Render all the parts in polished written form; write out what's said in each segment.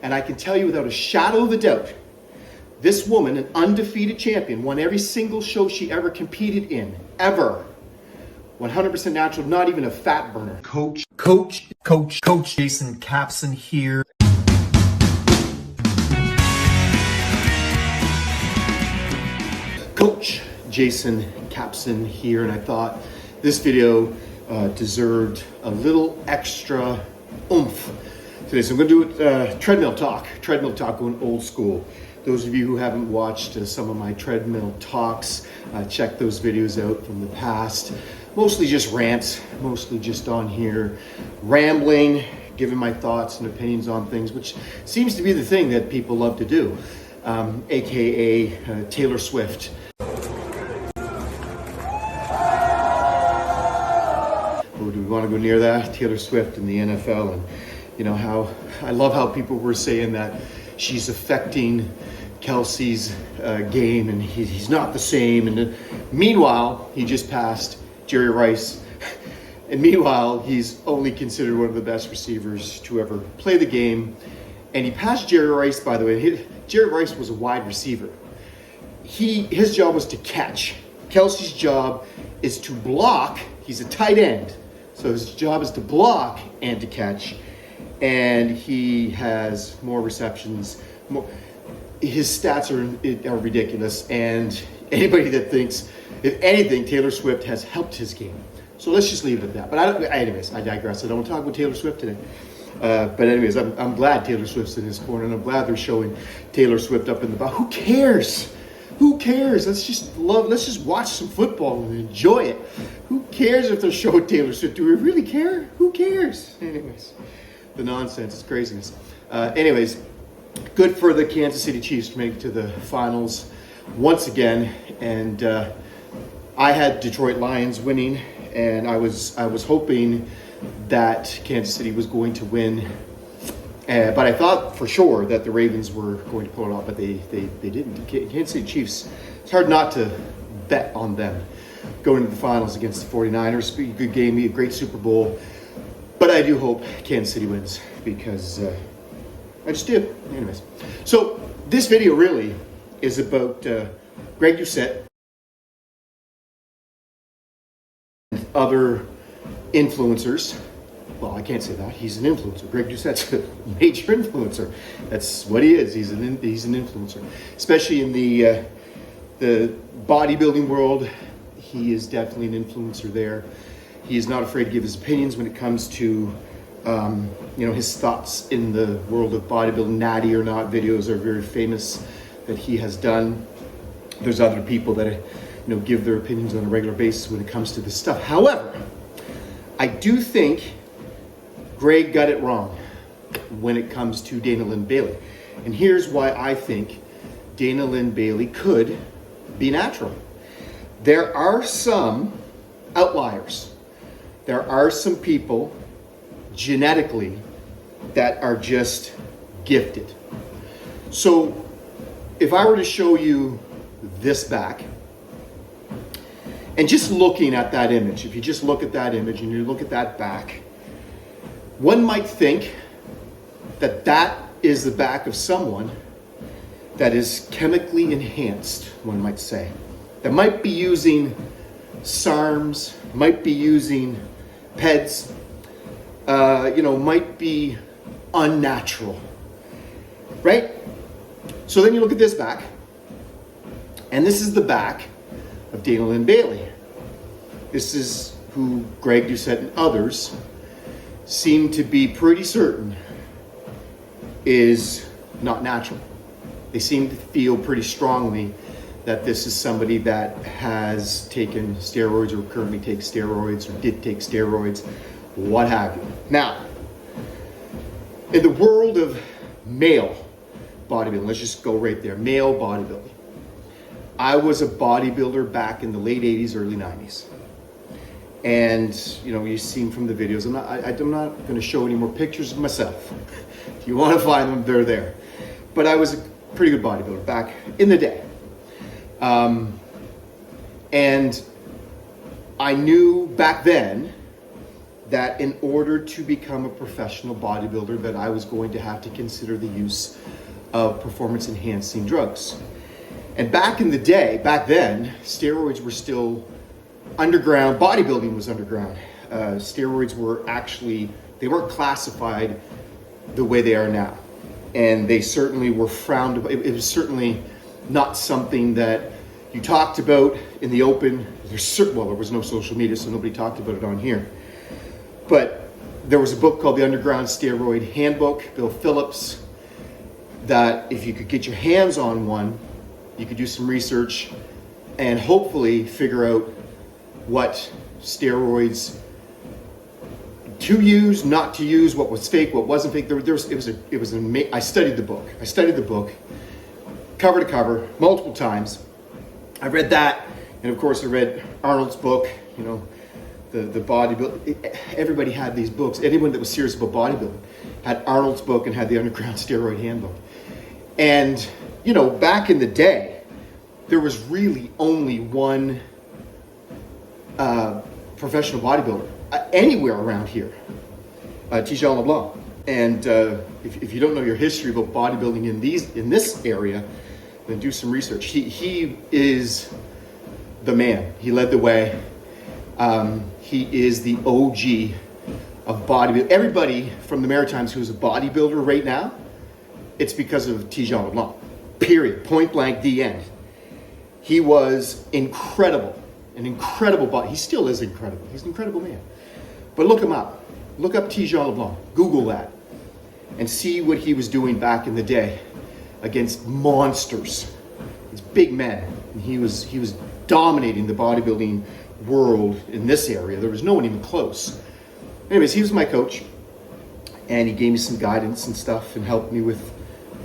And I can tell you without a shadow of a doubt, this woman, an undefeated champion, won every single show she ever competed in, ever. 100% natural, not even a fat burner. Coach Jason Capson here. Coach Jason Capson here, and I thought this video deserved a little extra oomph today. So I'm going to do it treadmill talk going old school. Those of you who haven't watched some of my treadmill talks, check those videos out from the past. Mostly just rants, mostly just on here rambling, giving my thoughts and opinions on things, which seems to be the thing that people love to do, aka Taylor Swift. Or do we want to go near that? Taylor Swift in the NFL, and you know how I love how people were saying that she's affecting Kelsey's game, and he's not the same. And meanwhile, he just passed Jerry Rice, and meanwhile, he's only considered one of the best receivers to ever play the game. And he passed Jerry Rice, by the way. Jerry Rice was a wide receiver. His job was to catch. Kelsey's job is to block. He's a tight end, so his job is to block and to catch. And he has more receptions. His stats are ridiculous. And anybody that thinks, if anything, Taylor Swift has helped his game. So let's just leave it at that. But anyways, I digress. I don't want to talk about Taylor Swift today. But anyways, I'm glad Taylor Swift's in his corner, and I'm glad they're showing Taylor Swift up in the back. Who cares? Who cares? Let's just watch some football and enjoy it. Who cares if they're showing Taylor Swift? Do we really care? Who cares? Anyways, the nonsense is craziness. Anyways, good for the Kansas City Chiefs to make it to the finals once again. And I had Detroit Lions winning, and I was hoping that Kansas City was going to win. But I thought for sure that the Ravens were going to pull it off, but they didn't. Kansas City Chiefs, it's hard not to bet on them going into the finals against the 49ers. Be a good game, be a great Super Bowl. But I do hope Kansas City wins, because I just do. Anyways, so this video really is about Greg Doucette and other influencers. Well, I can't say that. He's an influencer. Greg Doucette's a major influencer. That's what he is. He's an influencer, especially in the bodybuilding world. He is definitely an influencer there. He is not afraid to give his opinions when it comes to his thoughts in the world of bodybuilding. Natty or not videos are very famous that he has done. There's other people that give their opinions on a regular basis when it comes to this stuff. However, I do think Greg got it wrong when it comes to Dana Linn Bailey. And here's why I think Dana Linn Bailey could be natural. There are some outliers. There are some people genetically that are just gifted. So if I were to show you this back, and just looking at that image, if you just look at that image and you look at that back, one might think that that is the back of someone that is chemically enhanced, one might say. That might be using SARMs, might be using PEDs, might be unnatural, right? So then you look at this back, and this is the back of Dana Linn Bailey. This is who Greg Doucette and others seem to be pretty certain is not natural. They seem to feel pretty strongly that this is somebody that has taken steroids or currently takes steroids or did take steroids, what have you. Now, in the world of male bodybuilding, let's just go right there, male bodybuilding. I was a bodybuilder back in the late 80s, early 90s. And, you've seen from the videos, I'm not going to show any more pictures of myself. If you want to find them, they're there. But I was a pretty good bodybuilder back in the day. And I knew back then that in order to become a professional bodybuilder, that I was going to have to consider the use of performance enhancing drugs. And back in the day, back then, steroids were still underground. Bodybuilding was underground. Steroids were actually, they weren't classified the way they are now. And they certainly were frowned upon. It was certainly not something that you talked about in the open. There was no social media, so nobody talked about it on here. But there was a book called The Underground Steroid Handbook, Bill Phillips, that if you could get your hands on one, you could do some research and hopefully figure out what steroids to use, not to use, what was fake, what wasn't fake. I studied the book. I studied the book cover to cover multiple times. I read that, and of course I read Arnold's book, the bodybuilding. Everybody had these books. Anyone that was serious about bodybuilding had Arnold's book and had the Underground Steroid Handbook. And, back in the day, there was really only one professional bodybuilder anywhere around here, Tijan LeBlanc. And if you don't know your history about bodybuilding in this area, then do some research. He is the man. He led the way. He is the OG of bodybuilding. Everybody from the Maritimes who's a bodybuilder right now, it's because of Tijan LeBlanc. Period. Point blank, the end. He was incredible. An incredible body. He still is incredible. He's an incredible man. But look him up. Look up Tijan LeBlanc. Google that. And see what he was doing back in the day against monsters. These big men. And he was dominating the bodybuilding world in this area. There was no one even close. Anyways, he was my coach. And he gave me some guidance and stuff and helped me with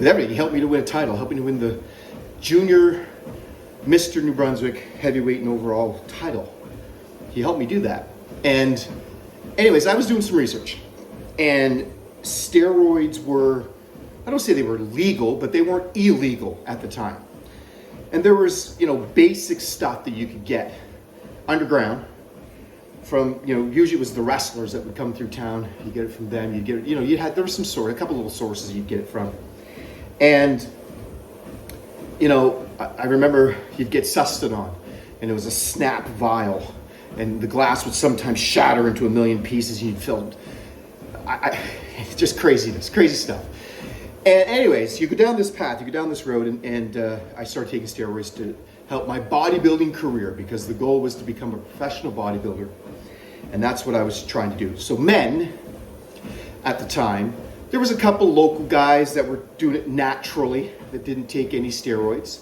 everything. He helped me to win a title. Helped me to win the junior Mr. New Brunswick heavyweight and overall title. He helped me do that. And anyways, I was doing some research. And steroids were, I don't say they were legal, but they weren't illegal at the time. And there was, basic stuff that you could get underground from, usually it was the wrestlers that would come through town. You get it from them. You get it, there was a couple little sources you'd get it from. And, I remember you'd get Sustanon, and it was a snap vial, and the glass would sometimes shatter into a million pieces, and you'd feel, it's just craziness, crazy stuff. And anyways, you go down this path, you go down this road, and I started taking steroids to help my bodybuilding career, because the goal was to become a professional bodybuilder, and that's what I was trying to do. So men, at the time, there was a couple local guys that were doing it naturally, that didn't take any steroids.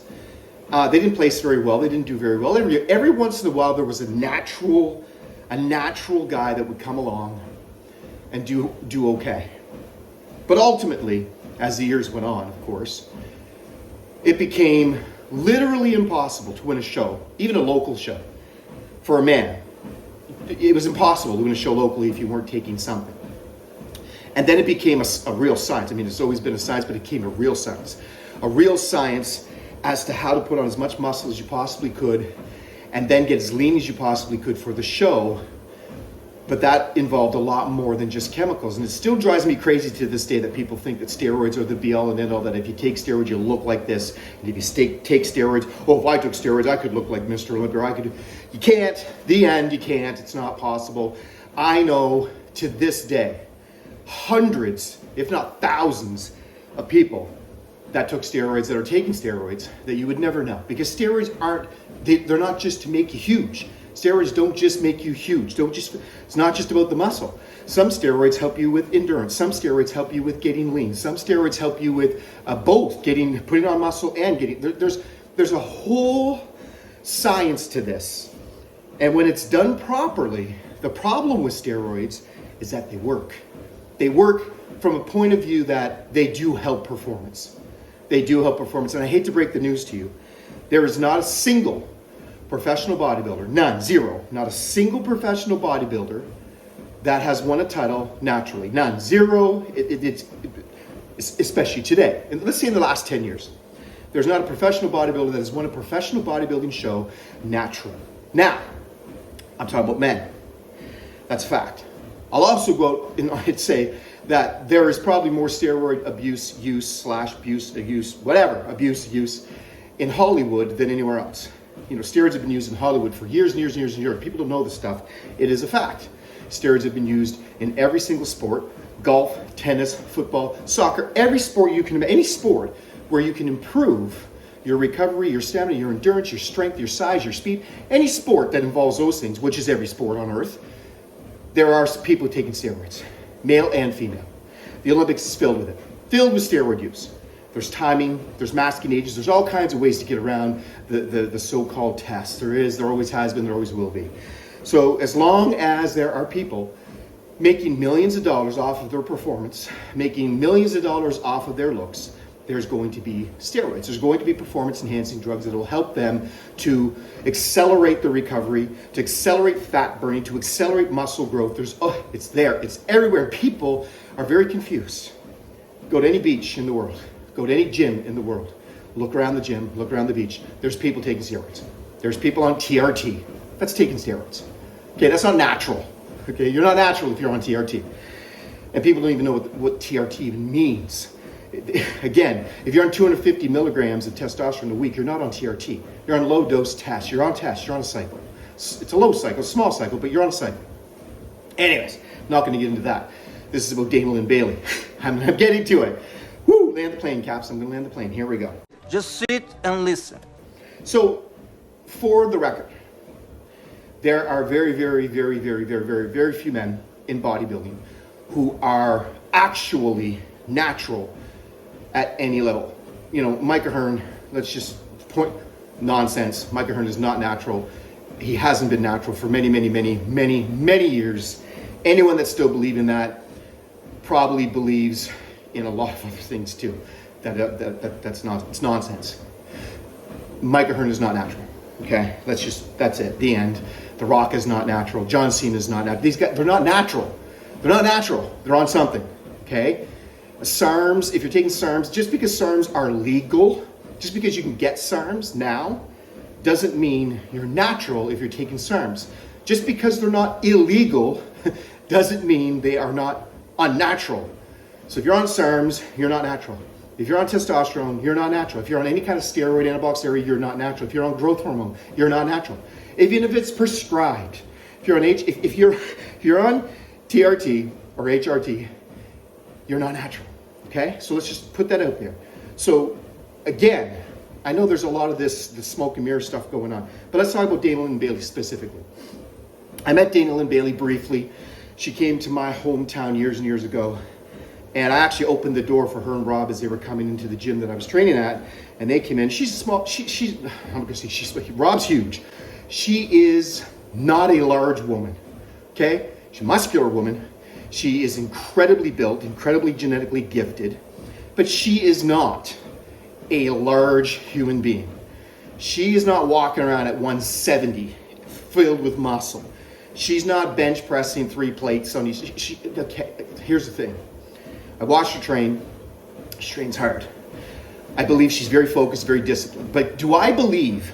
They didn't place very well. They didn't do very well. Every once in a while, there was a natural guy that would come along and do okay. But ultimately, as the years went on, of course, it became literally impossible to win a show, even a local show, for a man. It was impossible to win a show locally if you weren't taking something. And then it became a real science. I mean, it's always been a science, but it became a real science. A real science as to how to put on as much muscle as you possibly could and then get as lean as you possibly could for the show. But that involved a lot more than just chemicals. And it still drives me crazy to this day that people think that steroids are the be-all and end-all, that if you take steroids, you'll look like this. And if you take steroids, if I took steroids, I could look like Mr. Olympia. You can't. The end, you can't. It's not possible. I know to this day, hundreds, if not thousands, of people that took steroids, that are taking steroids, that you would never know. Because steroids they're not just to make you huge. Steroids don't just make you huge. It's not just about the muscle. Some steroids help you with endurance. Some steroids help you with getting lean. Some steroids help you with both, putting on muscle and getting, there's a whole science to this. And when it's done properly, the problem with steroids is that they work. They work from a point of view that they do help performance. They do help performance. And I hate to break the news to you. There is not a single professional bodybuilder, none, zero, not a single professional bodybuilder that has won a title naturally. None, zero, it's especially today. And let's say in the last 10 years. There's not a professional bodybuilder that has won a professional bodybuilding show naturally. Now, I'm talking about men. That's a fact. I'll also go out and I'd say that there is probably more steroid abuse use in Hollywood than anywhere else. You know, steroids have been used in Hollywood for years and years and years and years. People don't know this stuff. It is a fact. Steroids have been used in every single sport: golf, tennis, football, soccer, every sport you can, any sport where you can improve your recovery, your stamina, your endurance, your strength, your size, your speed, any sport that involves those things, which is every sport on earth, there are people taking steroids, male and female. The Olympics is filled with it, filled with steroid use. There's timing, there's masking ages, there's all kinds of ways to get around the so-called tests. There always has been, there always will be. So as long as there are people making millions of dollars off of their performance, making millions of dollars off of their looks, there's going to be steroids. There's going to be performance-enhancing drugs that will help them to accelerate the recovery, to accelerate fat burning, to accelerate muscle growth. It's there, it's everywhere. People are very confused. Go to any beach in the world, go to any gym in the world, look around the gym, look around the beach. There's people taking steroids. There's people on TRT. That's taking steroids. Okay, that's not natural. Okay, you're not natural if you're on TRT. And people don't even know what TRT even means. Again, if you're on 250 milligrams of testosterone a week, you're not on TRT. You're on low dose test. You're on test. You're on a cycle. It's a low cycle, a small cycle, but you're on a cycle. Anyways, I'm not going to get into that. This is about Dana Linn Bailey. I'm getting to it. Woo, land the plane, Caps. I'm going to land the plane. Here we go. Just sit and listen. So, for the record, there are very, very, very, very, very, very, very few men in bodybuilding who are actually natural at any level. You know, Micah Hearn, let's just point nonsense. Micah Hearn is not natural. He hasn't been natural for many, many, many, many, many years. Anyone that still believes in that probably believes in a lot of other things too. That's nonsense. Micah Hearn is not natural. Okay, that's it. The end. The Rock is not natural. John Cena is not natural. These guys, they're not natural. They're not natural. They're on something. Okay. SARMs, if you're taking SARMs, just because SARMs are legal, just because you can get SARMs now, doesn't mean you're natural if you're taking SARMs. Just because they're not illegal, doesn't mean they are not unnatural. So if you're on SARMs, you're not natural. If you're on testosterone, you're not natural. If you're on any kind of steroid, anabolic steroid, you're not natural. If you're on growth hormone, you're not natural. Even if it's prescribed. If you're on TRT or HRT, you're not natural. Okay? So let's just put that out there. So again, I know there's a lot of the smoke and mirror stuff going on, but let's talk about Dana Linn Bailey specifically. I met Dana Linn Bailey briefly. She came to my hometown years and years ago, and I actually opened the door for her and Rob as they were coming into the gym that I was training at, and they came in. She's small. I'm gonna say Rob's huge. She is not a large woman. Okay? She's a muscular woman. She is incredibly built, incredibly genetically gifted, but she is not a large human being. She is not walking around at 170 filled with muscle. She's not bench pressing 3 plates on these. Okay, here's the thing. I watched her train. She trains hard. I believe she's very focused, very disciplined. But do I believe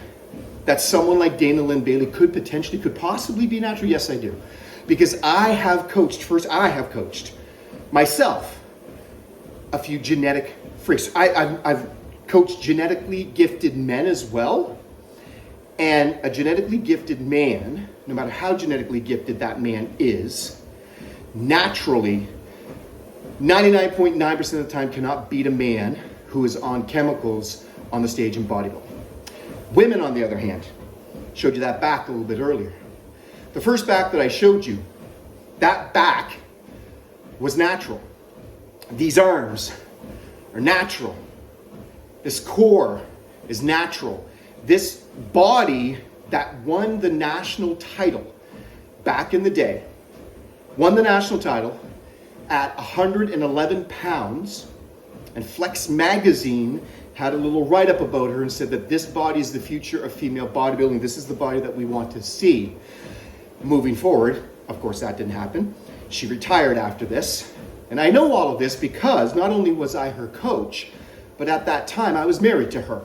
that someone like Dana Linn Bailey could possibly be natural? Yes, I do. Because I have coached myself a few genetic freaks. I've coached genetically gifted men as well. And a genetically gifted man, no matter how genetically gifted that man is, naturally, 99.9% of the time cannot beat a man who is on chemicals on the stage in bodybuilding. Women, on the other hand, showed you that back a little bit earlier. The first back that I showed you, that back was natural. These arms are natural. This core is natural. This body that won the national title back in the day, won the national title at 111 pounds, and Flex magazine had a little write-up about her and said that this body is the future of female bodybuilding. This is the body that we want to see moving forward. Of course, that didn't happen. She retired after this. And I know all of this because not only was I her coach, but at that time I was married to her.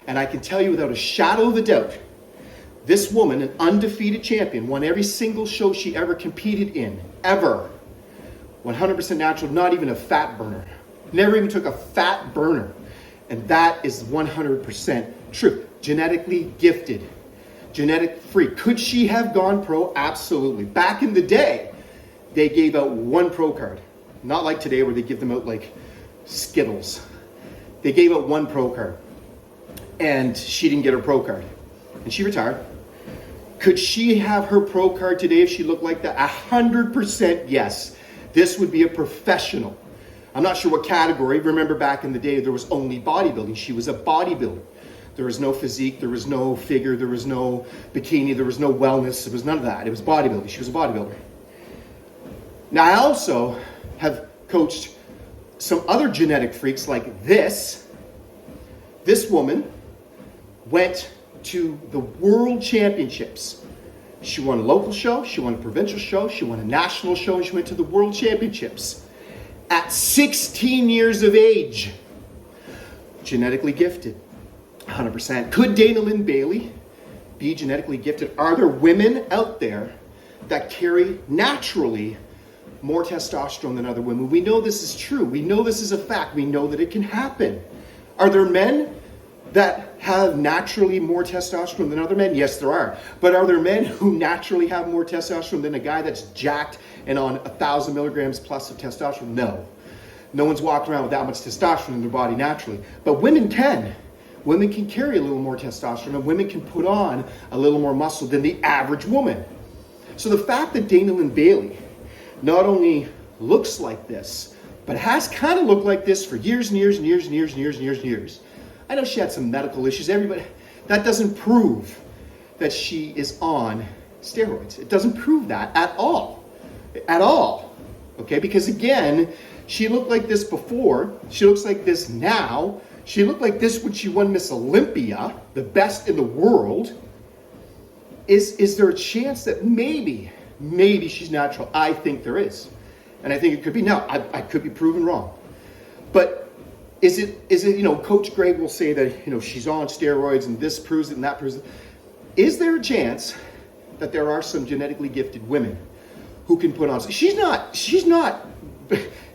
And I can tell you without a shadow of a doubt This woman, an undefeated champion, won every single show she ever competed in, ever. 100% natural, not even a fat burner. Never even took a fat burner. And that is 100% true. Genetically gifted. Genetic free. Could she have gone pro? Absolutely. Back in the day, they gave out one pro card. Not like today where they give them out like Skittles. They gave out one pro card. And she didn't get her pro card. And she retired. Could she have her pro card today if she looked like that? 100% yes. This would be a professional. I'm not sure what category. Remember back in the day, there was only bodybuilding. She was a bodybuilder. There was no physique, there was no figure, there was no bikini, there was no wellness, there was none of that. It was bodybuilding. She was a bodybuilder. Now, I also have coached some other genetic freaks like this. This woman went to the World Championships. She won a local show, she won a provincial show, she won a national show, and she went to the World Championships at 16 years of age. Genetically gifted. 100%. Could Dana Linn Bailey be genetically gifted? Are there women out there that carry naturally more testosterone than other women? We know this is true. We know this is a fact. We know that it can happen. Are there men that have naturally more testosterone than other men? Yes, there are. But are there men who naturally have more testosterone than a guy that's jacked and on 1,000 milligrams plus of testosterone? No. No one's walking around with that much testosterone in their body naturally. But women can. Women can carry a little more testosterone, and women can put on a little more muscle than the average woman. So the fact that Dana Linn Bailey not only looks like this, but has kind of looked like this for years and years and years and years and years and years and years. I know she had some medical issues. Everybody, that doesn't prove that she is on steroids. It doesn't prove that at all. At all. Okay, because again, she looked like this before. She looks like this now. She looked like this when she won Miss Olympia, the best in the world. Is there a chance that maybe she's natural? I think there is. And I think it could be. Now, I could be proven wrong. But is it, Coach Greg will say that, she's on steroids and this proves it and that proves it. Is there a chance that there are some genetically gifted women who can put on? She's not.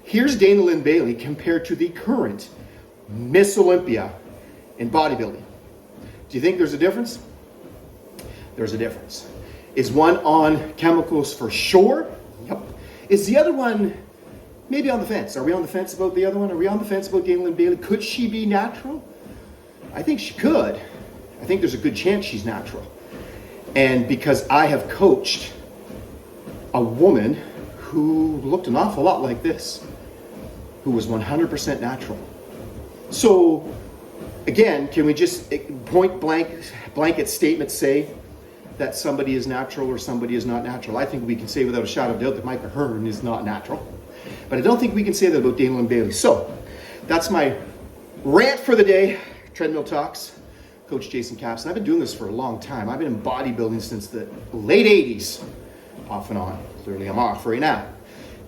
Here's Dana Linn Bailey compared to the current Miss Olympia in bodybuilding. Do you think there's a difference? There's a difference. Is one on chemicals for sure? Yep. Is the other one maybe on the fence? Are we on the fence about the other one? Are we on the fence about Dana Linn Bailey? Could she be natural? I think she could. I think there's a good chance she's natural. And because I have coached a woman who looked an awful lot like this, who was 100% natural. So, again, can we just blanket statement say that somebody is natural or somebody is not natural? I think we can say without a shadow of doubt that Micah Hearn is not natural. But I don't think we can say that about Dana Linn Bailey. So, that's my rant for the day. Treadmill Talks. Coach Jason Capson. I've been doing this for a long time. I've been in bodybuilding since the late 80s. Off and on. Clearly I'm off right now.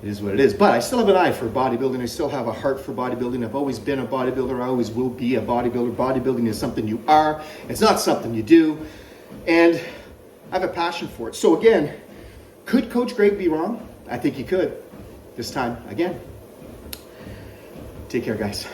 It is what it is. But I still have an eye for bodybuilding. I still have a heart for bodybuilding. I've always been a bodybuilder. I always will be a bodybuilder. Bodybuilding is something you are. It's not something you do. And I have a passion for it. So again, could Coach Greg be wrong? I think he could. This time, again. Take care, guys.